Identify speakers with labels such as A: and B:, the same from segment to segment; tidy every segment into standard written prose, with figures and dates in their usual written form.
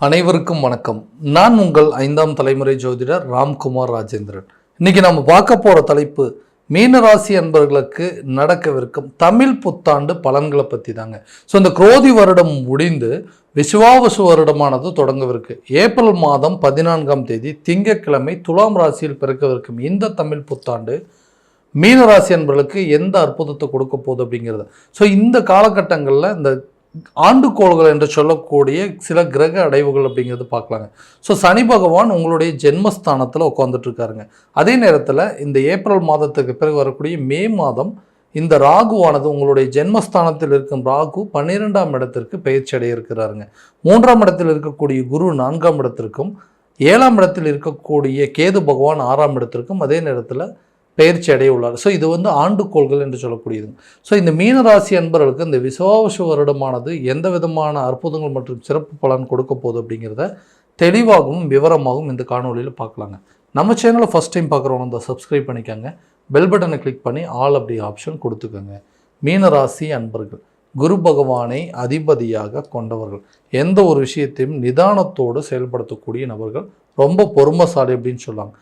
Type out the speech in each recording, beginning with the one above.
A: அனைவருக்கும் வணக்கம். நான் உங்கள் 5ஆம் தலைமுறை ஜோதிடர் ராம்குமார் ராஜேந்திரன். இன்னைக்கு நம்ம பார்க்க போற தலைப்பு மீனராசி அன்பர்களுக்கு நடக்கவிருக்கும் தமிழ் புத்தாண்டு பலன்களை பற்றி தாங்க. ஸோ இந்த குரோதி வருடம் முடிந்து விசுவாவசு வருடமானது தொடங்கவிருக்கு. ஏப்ரல் மாதம் 14ஆம் தேதி திங்கட்கிழமை துலாம் ராசியில் பிறக்கவிருக்கும் இந்த தமிழ் புத்தாண்டு மீனராசி அன்பர்களுக்கு எந்த அற்புதத்தை கொடுக்க போகுது அப்படிங்கிறது. ஸோ இந்த காலகட்டங்களில் இந்த ஆண்டுகோள்கள் என்று சொல்லக்கூடிய சில கிரக அடைவுகள் அப்படிங்கிறது பார்க்கலாங்க. ஸோ சனி பகவான் உங்களுடைய ஜென்மஸ்தானத்தில் உட்காந்துட்டு இருக்காருங்க. அதே நேரத்தில் இந்த ஏப்ரல் மாதத்துக்கு பிறகு வரக்கூடிய மே மாதம் இந்த ராகுவானது உங்களுடைய ஜென்மஸ்தானத்தில் இருக்கும் ராகு 12ஆம் இடத்திற்கு பயிற்சி அடைய இருக்கிறாருங்க. 3ஆம் இடத்தில் இருக்கக்கூடிய குரு 4ஆம் இடத்திற்கும் 7ஆம் இடத்தில் இருக்கக்கூடிய கேது பகவான் 6ஆம் இடத்திற்கும் அதே நேரத்தில் பயிற்சி அடைய உள்ளார். ஸோ இது ஆண்டுகோள்கள் என்று சொல்லக்கூடியது. ஸோ இந்த மீனராசி அன்பர்களுக்கு இந்த விசுவாவசு வருடமானது எந்த விதமான அற்புதங்கள் மற்றும் சிறப்பு பலன் கொடுக்க போகுது அப்படிங்கிறத தெளிவாகவும் விவரமாகவும் இந்த காணொலியில் பார்க்கலாங்க. நம்ம சேனலை ஃபஸ்ட் டைம் பார்க்குறவங்க இந்த சப்ஸ்கிரைப் பண்ணிக்கோங்க, பெல் பட்டனை கிளிக் பண்ணி ஆல் அப்படி ஆப்ஷன் கொடுத்துக்கோங்க. மீனராசி அன்பர்கள் குரு பகவானை அதிபதியாக கொண்டவர்கள், எந்த ஒரு விஷயத்தையும் நிதானத்தோடு செயல்படுத்தக்கூடிய நபர்கள், ரொம்ப பொறுமைசாலி அப்படின்னு சொல்லுவாங்க.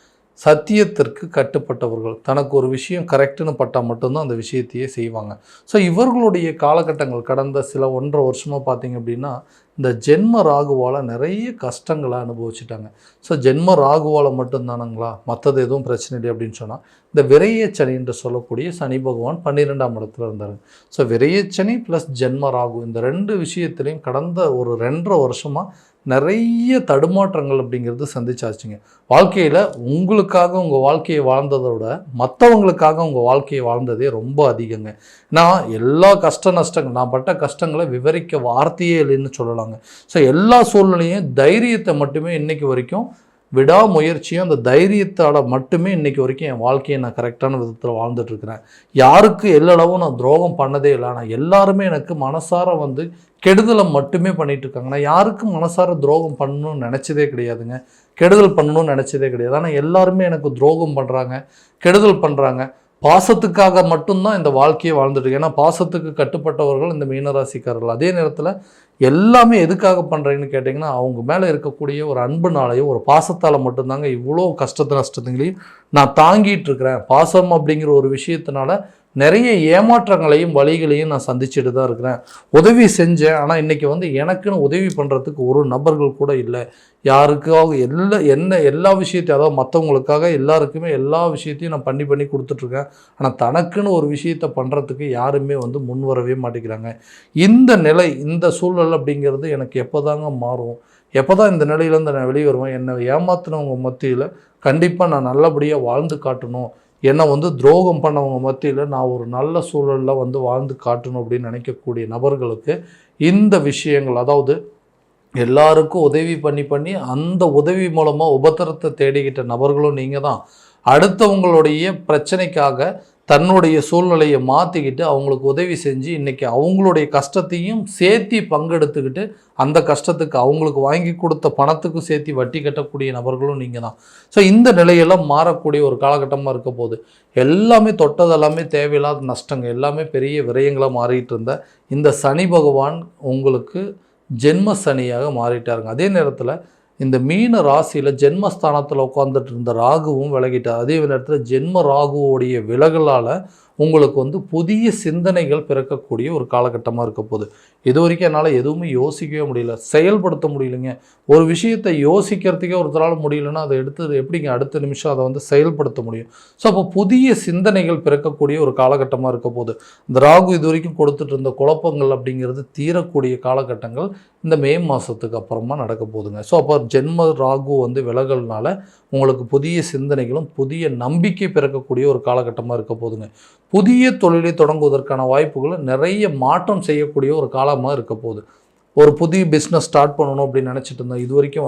A: சத்தியத்திற்கு கட்டுப்பட்டவர்கள், தனக்கு ஒரு விஷயம் கரெக்டுன்னு பட்டால் மட்டும்தான் அந்த விஷயத்தையே செய்வாங்க. ஸோ இவர்களுடைய காலகட்டங்கள் கடந்த சில 1.5 வருஷமாக பார்த்திங்க அப்படின்னா இந்த ஜென்ம ராகுவால் நிறைய கஷ்டங்களை அனுபவிச்சுட்டாங்க. ஸோ ஜென்ம ராகுவால் மட்டும்தானுங்களா, மற்றது எதுவும் பிரச்சனை இல்லை அப்படின்னு சொன்னால் இந்த விரையச்சனி என்று சொல்லக்கூடிய சனி பகவான் 12ஆம் இடத்துல இருந்தார். ஸோ விரையச்சனி ப்ளஸ் ஜென்ம ராகு இந்த 2 விஷயத்துலையும் கடந்த ஒரு 2.5 வருஷமாக நிறைய தடுமாற்றங்கள் அப்படிங்கிறது சந்திச்சாச்சுங்க. வாழ்க்கையில் உங்களுக்காக உங்கள் வாழ்க்கையை வாழ்ந்ததை விட மற்றவங்களுக்காக உங்கள் வாழ்க்கையை வாழ்ந்ததே ரொம்ப அதிகங்க. நான் எல்லா கஷ்ட நஷ்டங்கள், நான் பட்ட கஷ்டங்களை விவரிக்க வார்த்தையே இல்லைன்னு சொல்லலாங்க. ஸோ எல்லா சூழ்நிலையும் தைரியத்தை மட்டுமே இன்றைக்கு வரைக்கும் விடாமுயற்சியும் அந்த தைரியத்தால் மட்டுமே இன்றைக்கி வரைக்கும் என் வாழ்க்கையை நான் கரெக்டான விதத்தில் வாழ்ந்துட்டுருக்கிறேன். யாருக்கு எல்லளவும் நான் துரோகம் பண்ணதே இல்லை. ஆனால் எல்லாருமே எனக்கு மனசார கெடுதலை மட்டுமே பண்ணிகிட்டு இருக்காங்க. நான் யாருக்கும் மனசார துரோகம் பண்ணணும்னு நினச்சதே கிடையாதுங்க, கெடுதல் பண்ணணும்னு நினச்சதே கிடையாது. ஆனால் எல்லாருமே எனக்கு துரோகம் பண்ணுறாங்க, கெடுதல் பண்ணுறாங்க. பாசத்துக்காக மட்டும்தான் இந்த வாழ்க்கையை வாழ்ந்துட்டு. ஏன்னா பாசத்துக்கு கட்டுப்பட்டவர்கள் இந்த மீனராசிக்காரர்கள். அதே நேரத்தில் எல்லாமே எதுக்காக பண்ணுறீங்கன்னு கேட்டிங்கன்னா அவங்க மேலே இருக்கக்கூடிய ஒரு அன்புனாலையும் ஒரு பாசத்தால் மட்டும்தாங்க இவ்வளோ கஷ்டத்து நஷ்டத்துங்களையும் நான் தாங்கிட்டு இருக்கிறேன். பாசம் அப்படிங்கிற ஒரு விஷயத்தினால நிறைய ஏமாற்றங்களையும் வழிகளையும் நான் சந்திச்சுட்டு தான் இருக்கிறேன். உதவி செஞ்சேன், ஆனால் இன்றைக்கி எனக்குன்னு உதவி பண்ணுறதுக்கு ஒரு நபர்கள் கூட இல்லை. யாருக்காக எல்லா விஷயத்தையும், அதாவது மற்றவங்களுக்காக எல்லாருக்குமே எல்லா விஷயத்தையும் நான் பண்ணி கொடுத்துட்ருக்கேன். ஆனால் தனக்குன்னு ஒரு விஷயத்தை பண்ணுறதுக்கு யாருமே முன் வரவே மாட்டேங்கிறாங்க. இந்த நிலை, இந்த சூழல் அப்படிங்கிறது எனக்கு எப்போ தாங்க மாறும், எப்போ தான் இந்த நிலையிலேருந்து நான் வெளியே வருவேன், என்னை ஏமாத்தினவங்க மத்தியில் கண்டிப்பாக நான் நல்லபடியாக வாழ்ந்து காட்டணும், என்னை துரோகம் பண்ணவங்க மத்தியில் நான் ஒரு நல்ல சூழலில் வாழ்ந்து காட்டணும் அப்படின்னு நினைக்கக்கூடிய நபர்களுக்கு இந்த விஷயங்கள், அதாவது எல்லாருக்கும் உதவி பண்ணி அந்த உதவி மூலமாக உபத்திரத்தை தேடிக்கிட்ட நபர்களும் நீங்கள் தான். அடுத்தவங்களுடைய பிரச்சனைக்காக தன்னுடைய சூழ்நிலையை மாற்றிக்கிட்டு அவங்களுக்கு உதவி செஞ்சு இன்றைக்கி அவங்களுடைய கஷ்டத்தையும் சேர்த்தி பங்கெடுத்துக்கிட்டு அந்த கஷ்டத்துக்கு அவங்களுக்கு வாங்கி கொடுத்த பணத்துக்கும் சேர்த்து வட்டி கட்டக்கூடிய நபர்களும் நீங்கள் தான். ஸோ இந்த நிலையெல்லாம் மாறக்கூடிய ஒரு காலகட்டமாக இருக்க போது எல்லாமே தொட்டதெல்லாமே தேவையில்லாத நஷ்டங்க, எல்லாமே பெரிய விரயங்களாக மாறிட்டு இருந்த இந்த சனி பகவான் உங்களுக்கு ஜென்ம சனியாக மாறிட்டாருங்க. அதே நேரத்தில் இந்த மீன ராசியில் ஜென்மஸ்தானத்தில் உட்காந்துட்டு இருந்த ராகுவும் விலகிட்டார். அதே நேரத்தில் ஜென்ம ராகுவோடைய விலகலால் உங்களுக்கு புதிய சிந்தனைகள் பிறக்கக்கூடிய ஒரு காலகட்டமாக இருக்க போகுது. இது வரைக்கும் என்னால் எதுவுமே யோசிக்கவே முடியல, செயல்படுத்த முடியலைங்க. ஒரு விஷயத்தை யோசிக்கிறதுக்கே ஒருத்தரால் முடியலன்னா அதை எடுத்து எப்படிங்க அடுத்த நிமிஷம் அதை செயல்படுத்த முடியும்? ஸோ அப்போ புதிய சிந்தனைகள் பிறக்கக்கூடிய ஒரு காலகட்டமாக இருக்க போகுது. இந்த ராகு இது வரைக்கும் கொடுத்துட்டு இருந்த குழப்பங்கள் அப்படிங்கிறது தீரக்கூடிய காலகட்டங்கள் இந்த மே மாதத்துக்கு அப்புறமா நடக்க போகுதுங்க. ஸோ அப்போ ஜென்ம ராகு விலகல்னால உங்களுக்கு புதிய சிந்தனைகளும் புதிய நம்பிக்கை பிறக்கக்கூடிய ஒரு காலகட்டமாக இருக்க போகுதுங்க. புதிய தொழிலை தொடங்குவதற்கான வாய்ப்புகளை நிறைய மாற்றம் செய்யக்கூடிய ஒரு காலமாக இருக்க போகுது. ஒரு புதிய பிஸ்னஸ் ஸ்டார்ட் பண்ணணும் அப்படின்னு நினச்சிட்டு இருந்தோம். இது வரைக்கும்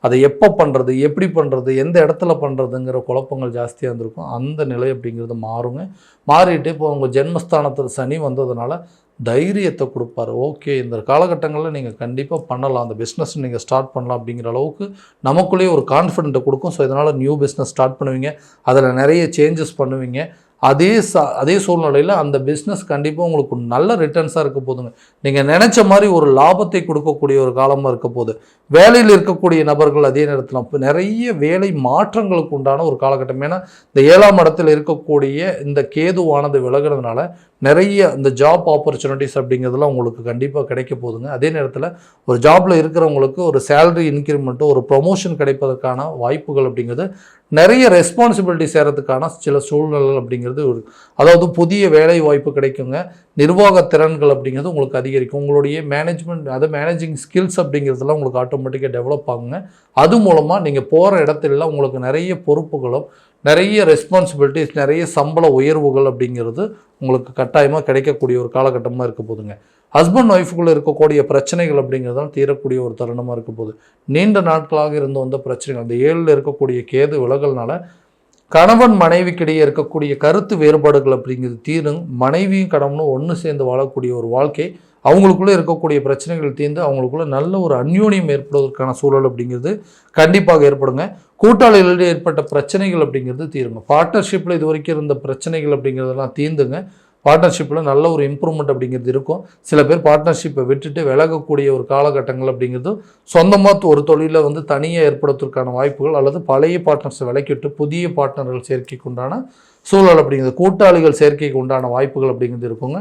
A: அதை எப்போ பண்ணுறது, எப்படி பண்ணுறது, எந்த இடத்துல பண்ணுறதுங்கிற குழப்பங்கள் ஜாஸ்தியாக இருந்திருக்கும். அந்த நிலை அப்படிங்கிறது மாறுங்க. மாறிட்டு இப்போ உங்கள் ஜென்மஸ்தானத்தில் சனி வந்ததுனால தைரியத்தை கொடுப்பாரு. ஓகே, இந்த காலகட்டங்களில் நீங்கள் கண்டிப்பாக பண்ணலாம், அந்த பிஸ்னஸ் நீங்கள் ஸ்டார்ட் பண்ணலாம் அப்படிங்கிற அளவுக்கு நமக்குள்ளேயே ஒரு கான்ஃபிடென்ட்டை கொடுக்கும். ஸோ இதனால் நியூ பிஸ்னஸ் ஸ்டார்ட் பண்ணுவீங்க, அதில் நிறைய சேஞ்சஸ் பண்ணுவீங்க. அதே சூழ்நிலையில் அந்த பிஸ்னஸ் கண்டிப்பாக உங்களுக்கு நல்ல ரிட்டர்ன்ஸாக இருக்க போதுங்க. நீங்கள் நினச்ச மாதிரி ஒரு லாபத்தை கொடுக்கக்கூடிய ஒரு காலமாக இருக்க போகுது. வேலையில் இருக்கக்கூடிய நபர்கள் அதே நேரத்தில் இப்போ நிறைய வேலை மாற்றங்களுக்கு உண்டான ஒரு காலகட்டம். ஏன்னா இந்த 7ஆம் இடத்தில் இருக்கக்கூடிய இந்த கேதுவானது விலகிறதுனால நிறைய இந்த ஜாப் ஆப்பர்ச்சுனிட்டிஸ் அப்படிங்கிறதுலாம் உங்களுக்கு கண்டிப்பாக கிடைக்க போகுதுங்க. அதே நேரத்தில் ஒரு ஜாபில் இருக்கிறவங்களுக்கு ஒரு சேலரி இன்க்ரிமெண்ட்டோ ஒரு ப்ரொமோஷன் கிடைப்பதற்கான வாய்ப்புகள் அப்படிங்கிறது, நிறைய ரெஸ்பான்சிபிலிட்டி சேரத்துக்கான சில சூழ்நிலைகள் அப்படிங்கிறது அதாவது புதிய வேலை வாய்ப்பு கிடைக்குங்க. நிர்வாக திறன்கள் அப்படிங்கிறது உங்களுக்கு அதிகரிக்கும். உங்களுடைய மேனேஜ்மெண்ட் மேனேஜிங் ஸ்கில்ஸ் அப்படிங்கிறதுலாம் உங்களுக்கு ஆட்டோமேட்டிக்காக டெவலப் ஆகுங்க. அது மூலமாக நீங்கள் போகிற இடத்துல உங்களுக்கு நிறைய பொறுப்புகளும் நிறைய ரெஸ்பான்சிபிலிட்டிஸ் நிறைய சம்பள உயர்வுகள் அப்படிங்கிறது உங்களுக்கு கட்டாயமாக கிடைக்கக்கூடிய ஒரு காலகட்டமாக இருக்க போதுங்க. ஹஸ்பண்ட் ஒய்ஃபுக்குள்ளே இருக்கக்கூடிய பிரச்சனைகள் அப்படிங்கிறதால தீரக்கூடிய ஒரு தருணமாக இருக்க போகுது. நீண்ட நாட்களாக இருந்து வந்த பிரச்சனைகள் அந்த 7ல் இருக்கக்கூடிய கேது விலகல்னால கணவன் மனைவிக்கிடையே இருக்கக்கூடிய கருத்து வேறுபாடுகள் அப்படிங்கிறது தீரும். மனைவியும் கணவனும் ஒன்று சேர்ந்து வாழக்கூடிய ஒரு வாழ்க்கை, அவங்களுக்குள்ளே இருக்கக்கூடிய பிரச்சனைகள் தீர்ந்து அவங்களுக்குள்ள நல்ல ஒரு அந்யோன்யம் ஏற்படுவதற்கான சூழல் அப்படிங்கிறது கண்டிப்பாக ஏற்படுங்க. கூட்டாளிகளிடையே ஏற்பட்ட பிரச்சனைகள் அப்படிங்கிறது தீருங்க. பார்ட்னர்ஷிப்பில் இது வரைக்கும் இருந்த பிரச்சனைகள் அப்படிங்கிறதெல்லாம் தீர்ந்துங்க. பார்ட்னர்ஷிப்பில் நல்ல ஒரு இம்ப்ரூவ்மெண்ட் அப்படிங்கிறது இருக்கும். சில பேர் பார்ட்னர்ஷிப்பை விட்டுட்டு விலகக்கூடிய ஒரு காலகட்டங்கள் அப்படிங்கிறது சொந்தமாக ஒரு தொழிலை தனியாக ஏற்படுத்துவதற்கான வாய்ப்புகள், அல்லது பழைய பார்ட்னர்ஸை விலக்கிட்டு புதிய பார்ட்னர்கள் சேர்க்கைக்கு உண்டான சூழல் அப்படிங்கிறது, கூட்டாளிகள் சேர்க்கைக்கு உண்டான வாய்ப்புகள் அப்படிங்கிறது இருக்குங்க.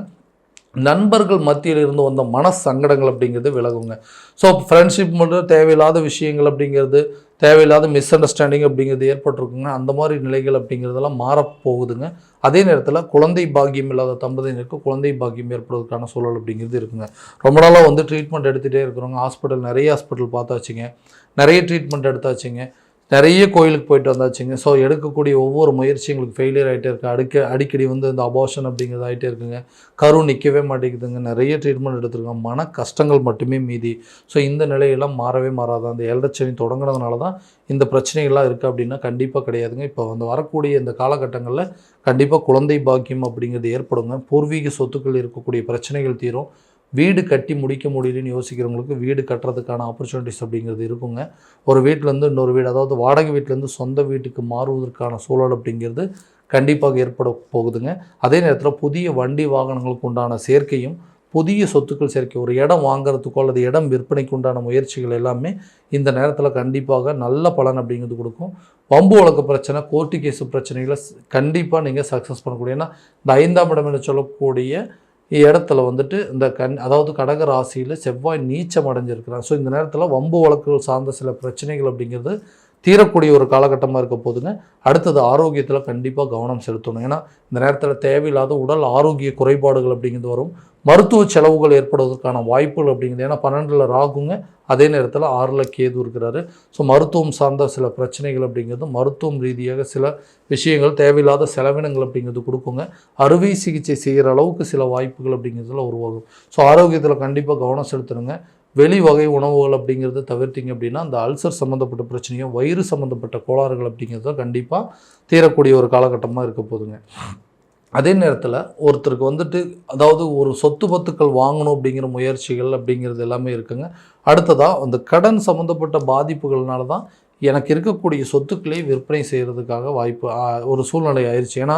A: நண்பர்கள் மத்தியில் இருந்து வந்த மன சங்கடங்கள் அப்படிங்கிறது விலகுங்க. ஸோ ஃப்ரெண்ட்ஷிப் மட்டும் தேவையில்லாத விஷயங்கள் அப்படிங்கிறது, தேவையில்லாத மிஸ் அண்டர்ஸ்டாண்டிங் அப்படிங்கிறது ஏற்பட்டிருக்குங்க. அந்த மாதிரி நிலைகள் அப்படிங்கிறதெல்லாம் மாறப்போகுதுங்க. அதே நேரத்தில் குழந்தை பாக்கியம் இல்லாத தம்பதியினருக்கு குழந்தை பாக்கியம் ஏற்படுவதற்கான சூழல் அப்படிங்கிறது இருக்குங்க. ரொம்ப நாளாக ட்ரீட்மெண்ட் எடுத்துகிட்டே இருக்கிறவங்க நிறைய ஹாஸ்பிட்டல் பார்த்தாச்சுங்க, நிறைய ட்ரீட்மெண்ட் எடுத்தாச்சுங்க, நிறைய கோயிலுக்கு போயிட்டு வந்தாச்சுங்க. ஸோ எடுக்கக்கூடிய ஒவ்வொரு முயற்சியும் உங்களுக்கு ஃபெயிலியர் ஆகிட்டே இருக்குது. அடிக்கடி இந்த அபார்ஷன் அப்படிங்கிறது ஆகிட்டே இருக்குங்க. கரு நிற்கவே மாட்டேங்குதுங்க. நிறைய ட்ரீட்மெண்ட் எடுத்துருக்கோம், மன கஷ்டங்கள் மட்டுமே மீதி. ஸோ இந்த நிலையெல்லாம் மாறவே மாறாது. அந்த 7 சனி தொடங்குறதுனால தான் இந்த பிரச்சனைகள்லாம் இருக்குது அப்படின்னா கண்டிப்பாக கிடையாதுங்க. இப்போ வரக்கூடிய இந்த காலகட்டங்களில் கண்டிப்பாக குழந்தை பாக்கியம் அப்படிங்கிறது ஏற்படுங்க. பூர்வீக சொத்துக்கள் இருக்கக்கூடிய பிரச்சனைகள் தீரும். வீடு கட்டி முடிக்க முடியலன்னு யோசிக்கிறவங்களுக்கு வீடு கட்டுறதுக்கான ஆப்பர்ச்சுனிட்டிஸ் அப்படிங்கிறது இருக்குங்க. ஒரு வீட்டிலேருந்து இன்னொரு வீடு, அதாவது வாடகை வீட்டிலேருந்து சொந்த வீட்டுக்கு மாறுவதற்கான சூழல் அப்படிங்கிறது கண்டிப்பாக ஏற்பட போகுதுங்க. அதே நேரத்தில் புதிய வண்டி வாகனங்களுக்கு உண்டான சேர்க்கையும், புதிய சொத்துக்கள் சேர்க்கை, ஒரு இடம் வாங்குறதுக்கோ அல்லது இடம் விற்பனைக்கு உண்டான முயற்சிகள் எல்லாமே இந்த நேரத்தில் கண்டிப்பாக நல்ல பலன் அப்படிங்கிறது கொடுக்கும். வம்பு வழக்கு பிரச்சனை, கோர்ட்டு கேஸு பிரச்சனைகளை கண்டிப்பாக நீங்கள் சக்ஸஸ் பண்ணக்கூடிய, ஏன்னா இந்த 5ஆம் இடம் என்று சொல்லக்கூடிய இடத்துல இந்த அதாவது கடக ராசியில் செவ்வாய் நீச்சம் அடைஞ்சிருக்கிறார். ஸோ இந்த நேரத்தில் வம்பு வழக்குகள் சார்ந்த சில பிரச்சனைகள் அப்படிங்கிறது தீரக்கூடிய ஒரு காலகட்டமாக இருக்க போதுங்க. அடுத்தது ஆரோக்கியத்தில் கண்டிப்பாக கவனம் செலுத்தணும். ஏன்னா இந்த நேரத்தில் தேவையில்லாத உடல் ஆரோக்கிய குறைபாடுகள் அப்படிங்கிறது வரும். மருத்துவ செலவுகள் ஏற்படுவதற்கான வாய்ப்புகள் அப்படிங்கிறது, ஏன்னா 12ல் ராகுங்க, அதே நேரத்தில் 6ல் கேது இருக்கிறாரு. ஸோ மருத்துவம் சார்ந்த சில பிரச்சனைகள் அப்படிங்கிறது, மருத்துவம் ரீதியாக சில விஷயங்கள் தேவையில்லாத செலவினங்கள் அப்படிங்கிறது கொடுக்குங்க. அறுவை சிகிச்சை செய்கிற அளவுக்கு சில வாய்ப்புகள் அப்படிங்கிறதுல உருவாகும். ஸோ ஆரோக்கியத்தில் கண்டிப்பாக கவனம் செலுத்தணுங்க. வெளி வகை உணவுகள் அப்படிங்கிறத தவிர்த்திங்க அப்படின்னா அந்த அல்சர் சம்மந்தப்பட்ட பிரச்சனையும் வயிறு சம்மந்தப்பட்ட கோளாறுகள் அப்படிங்கிறத கண்டிப்பாக தீரக்கூடிய ஒரு காலகட்டமாக இருக்க போதுங்க. அதே நேரத்தில் ஒருத்தருக்கு அதாவது ஒரு சொத்து பத்துக்கள் வாங்கணும் அப்படிங்கிற முயற்சிகள் அப்படிங்கிறது எல்லாமே இருக்குங்க. அடுத்ததாக அந்த கடன் சம்மந்தப்பட்ட பாதிப்புகள்னால தான் எனக்கு இருக்கக்கூடிய சொத்துக்களை விற்பனை செய்கிறதுக்காக வாய்ப்பு ஒரு சூழ்நிலை ஆயிடுச்சு. ஏன்னா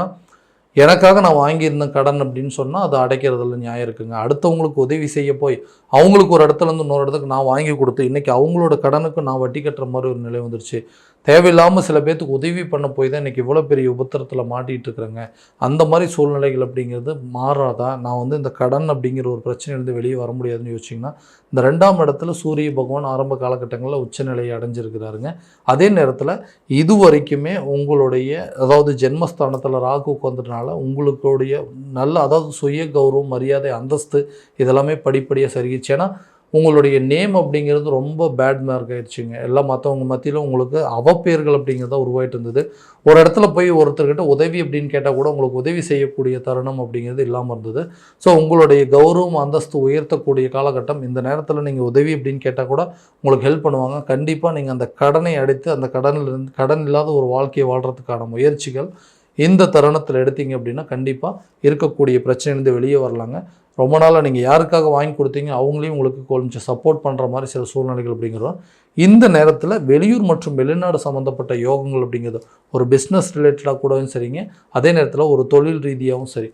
A: எனக்காக நான் வாங்கியிருந்த கடன் அப்படின்னு சொன்னால் அது அடைக்கிறதுல நியாயம் இருக்குங்க. அடுத்தவங்களுக்கு உதவி செய்ய போய் அவங்களுக்கு ஒரு இடத்துலேருந்து இன்னொரு இடத்துக்கு நான் வாங்கி கொடுத்து இன்றைக்கி அவங்களோட கடனுக்கு நான் வட்டி கட்டுற மாதிரி ஒரு நிலை வந்துருச்சு. தேவையில்லாமல் சில பேர்த்துக்கு உதவி பண்ண போய் தான் இன்றைக்கி இவ்வளோ பெரிய உபத்திரத்தில் மாட்டிகிட்டு இருக்கிறேங்க. அந்த மாதிரி சூழ்நிலைகள் அப்படிங்கிறது மாறாதா நான் இந்த கடன் அப்படிங்கிற ஒரு பிரச்சனையிலேருந்து வெளியே வர முடியாதுன்னு யோசிச்சிங்கன்னா, இந்த 2ஆம் இடத்துல சூரிய பகவான் ஆரம்ப காலகட்டங்களில் உச்சநிலையை அடைஞ்சிருக்கிறாருங்க. அதே நேரத்தில் இது வரைக்குமே உங்களுடைய அதாவது ஜென்மஸ்தானத்தில் ராகு உட்காந்துட்டனால உங்களுடைய நல்ல அதாவது சுய கௌரவம், மரியாதை, அந்தஸ்து இதெல்லாமே படிப்படியாக சரிகிச்சு. ஏன்னா உங்களுடைய நேம் அப்படிங்கிறது ரொம்ப பேட் மார்க் ஆகிடுச்சிங்க. எல்லாம் மற்றவங்க மத்தியில் உங்களுக்கு அவப்பெயர்கள் அப்படிங்கிறத உருவாகிட்டு இருந்தது. ஒரு இடத்துல போய் ஒருத்தர்கிட்ட உதவி அப்படின்னு கேட்டால் கூட உங்களுக்கு உதவி செய்யக்கூடிய தருணம் அப்படிங்கிறது இல்லாமல் இருந்தது. ஸோ உங்களுடைய கௌரவம், அந்தஸ்து உயர்த்தக்கூடிய காலகட்டம். இந்த நேரத்தில் நீங்கள் உதவி அப்படின்னு கேட்டால் கூட உங்களுக்கு ஹெல்ப் பண்ணுவாங்க. கண்டிப்பாக நீங்கள் அந்த கடனை அடைத்து அந்த கடன் இல்லாத ஒரு வாழ்க்கையை வாழ்கிறதுக்கான முயற்சிகள் இந்த தருணத்தில் எடுத்தீங்க அப்படின்னா கண்டிப்பாக இருக்கக்கூடிய பிரச்சனையிலேருந்து வெளியே வரலாங்க. ரொம்ப நாளாக நீங்கள் யாருக்காக வாங்கி கொடுத்தீங்க அவங்களையும் உங்களுக்கு கொஞ்சம் சப்போர்ட் பண்ணுற மாதிரி சில சூழ்நிலைகள் அப்படிங்கிறோம். இந்த நேரத்தில் வெளியூர் மற்றும் வெளிநாடு சம்மந்தப்பட்ட யோகங்கள் அப்படிங்கிறது ஒரு பிஸ்னஸ் ரிலேட்டடாக கூடவும் சரிங்க, அதே நேரத்தில் ஒரு தொழில் ரீதியாகவும் சரி,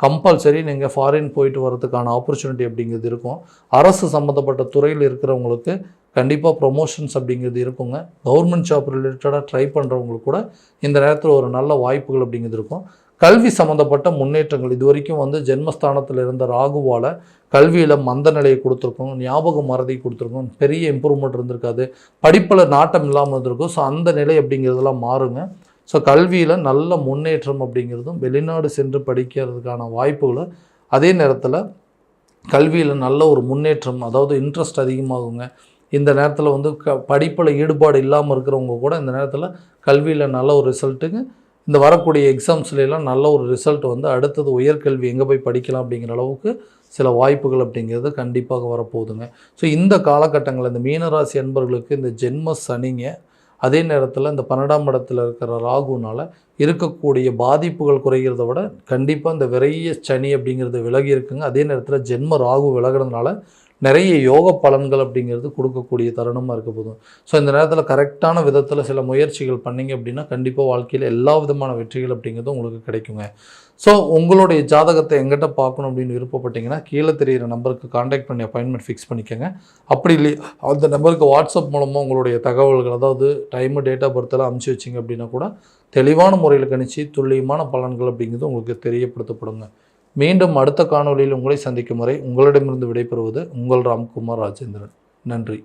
A: கம்பல்சரி நீங்கள் ஃபாரின் போயிட்டு வரதுக்கான ஆப்பர்ச்சுனிட்டி அப்படிங்கிறது இருக்கும். அரசு சம்மந்தப்பட்ட துறையில் இருக்கிறவங்களுக்கு கண்டிப்பாக ப்ரொமோஷன்ஸ் அப்படிங்கிறது இருக்குங்க. கவர்மெண்ட் ஜாப் ரிலேட்டடாக ட்ரை பண்ணுறவங்களுக்கு கூட இந்த நேரத்தில் ஒரு நல்ல வாய்ப்புகள் அப்படிங்கிறது இருக்கும். கல்வி சம்மந்தப்பட்ட முன்னேற்றங்கள் இது வரைக்கும் ஜென்மஸ்தானத்தில் இருந்த ராகுவால் கல்வியில் மந்த நிலையை கொடுத்துருக்கோம், ஞாபகம் மறதி கொடுத்துருக்கோம், பெரிய இம்ப்ரூவ்மெண்ட் இருந்திருக்காது, படிப்பில் நாட்டம் இல்லாமல் இருந்திருக்கும். ஸோ அந்த நிலை அப்படிங்கிறதெல்லாம் மாறுங்க. ஸோ கல்வியில் நல்ல முன்னேற்றம் அப்படிங்கிறதும் வெளிநாடு சென்று படிக்கிறதுக்கான வாய்ப்புகளும், அதே நேரத்தில் கல்வியில் நல்ல ஒரு முன்னேற்றம், அதாவது இன்ட்ரெஸ்ட் அதிகமாகுங்க. இந்த நேரத்தில் படிப்பில் ஈடுபாடு இல்லாமல் இருக்கிறவங்க கூட இந்த நேரத்தில் கல்வியில் நல்ல ஒரு ரிசல்ட்டுங்க. இந்த வரக்கூடிய எக்ஸாம்ஸ்லாம் நல்ல ஒரு ரிசல்ட் அடுத்தது உயர்கல்வி எங்கே போய் படிக்கலாம் அப்படிங்கிற அளவுக்கு சில வாய்ப்புகள் அப்படிங்கிறது கண்டிப்பாக வரப்போகுதுங்க. ஸோ இந்த காலகட்டங்களில் இந்த மீனராசி அன்பர்களுக்கு இந்த ஜென்ம சனிங்க, அதே நேரத்தில் இந்த 12ஆம் இடத்துல இருக்கிற ராகுனால் இருக்கக்கூடிய பாதிப்புகள் குறைகிறத விட கண்டிப்பாக இந்த விரைய சனி அப்படிங்கிறது விலகி இருக்குங்க. அதே நேரத்தில் ஜென்ம ராகு விலகிறதுனால நிறைய யோக பலன்கள் அப்படிங்கிறது கொடுக்கக்கூடிய தருணமாக இருக்க போதும். ஸோ இந்த நேரத்தில் கரெக்டான விதத்தில் சில முயற்சிகள் பண்ணிங்க அப்படின்னா கண்டிப்பாக வாழ்க்கையில் எல்லா விதமான வெற்றிகள் அப்படிங்கிறது உங்களுக்கு கிடைக்குங்க. ஸோ உங்களுடைய ஜாதகத்தை எங்கிட்ட பார்க்கணும் அப்படின்னு விருப்பப்பட்டீங்கன்னா கீழே தெரிகிற நம்பருக்கு காண்டாக்ட் பண்ணி அப்பாயின்மெண்ட் ஃபிக்ஸ் பண்ணிக்கோங்க. அப்படி இல்லை அந்த நம்பருக்கு வாட்ஸ்அப் மூலமாக உங்களுடைய தகவல்கள், அதாவது டைமு, டேட் ஆஃப் பர்த்தெல்லாம் அனுப்பிச்சி வச்சிங்க அப்படின்னா கூட தெளிவான முறையில் கணிச்சு துல்லியமான பலன்கள் அப்படிங்கிறது உங்களுக்கு தெரியப்படுத்தப்படுங்க. மீண்டும் அடுத்த காணொலியில் உங்களை சந்திக்கும் வரை உங்களிடமிருந்து விடைபெறுவது உங்கள் ராம்குமார் ராஜேந்திரன். நன்றி.